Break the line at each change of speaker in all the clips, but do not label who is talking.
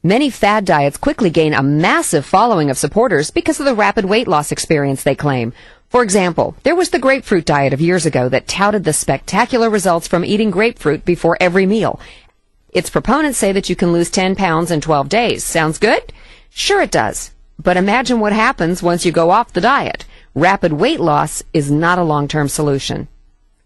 Many fad diets quickly gain a massive following of supporters because of the rapid weight loss experience they claim. For example, there was the grapefruit diet of years ago that touted the spectacular results from eating grapefruit before every meal. Its proponents say that you can lose 10 pounds in 12 days. Sounds good? Sure it does. But imagine what happens once you go off the diet. Rapid weight loss is not a long-term solution.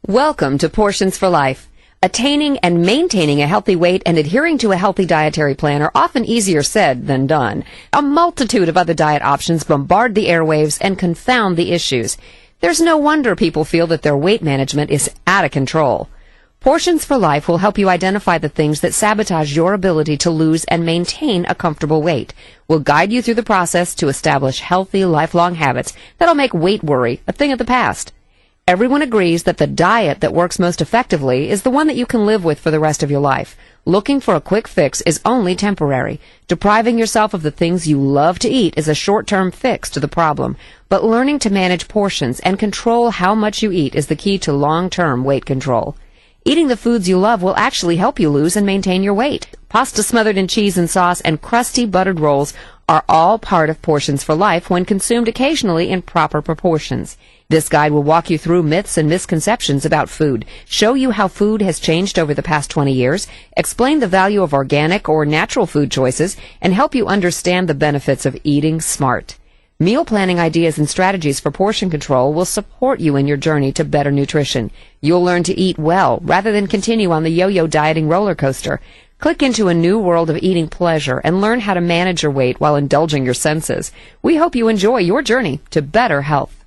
Welcome to Portions for Life. Attaining and maintaining a healthy weight and adhering to a healthy dietary plan are often easier said than done. A multitude of other diet options bombard the airwaves and confound the issues. There's no wonder people feel that their weight management is out of control. Portions for Life will help you identify the things that sabotage your ability to lose and maintain a comfortable weight. We'll guide you through the process to establish healthy, lifelong habits that'll make weight worry a thing of the past. Everyone agrees that the diet that works most effectively is the one that you can live with for the rest of your life. Looking for a quick fix is only temporary. Depriving yourself of the things you love to eat is a short-term fix to the problem. But learning to manage portions and control how much you eat is the key to long-term weight control. Eating the foods you love will actually help you lose and maintain your weight. Pasta smothered in cheese and sauce and crusty buttered rolls are all part of Portions for Life when consumed occasionally in proper proportions. This guide will walk you through myths and misconceptions about food, show you how food has changed over the past 20 years, explain the value of organic or natural food choices, and help you understand the benefits of eating smart. Meal planning ideas and strategies for portion control will support you in your journey to better nutrition. You'll learn to eat well rather than continue on the yo-yo dieting roller coaster. Click into a new world of eating pleasure and learn how to manage your weight while indulging your senses. We hope you enjoy your journey to better health.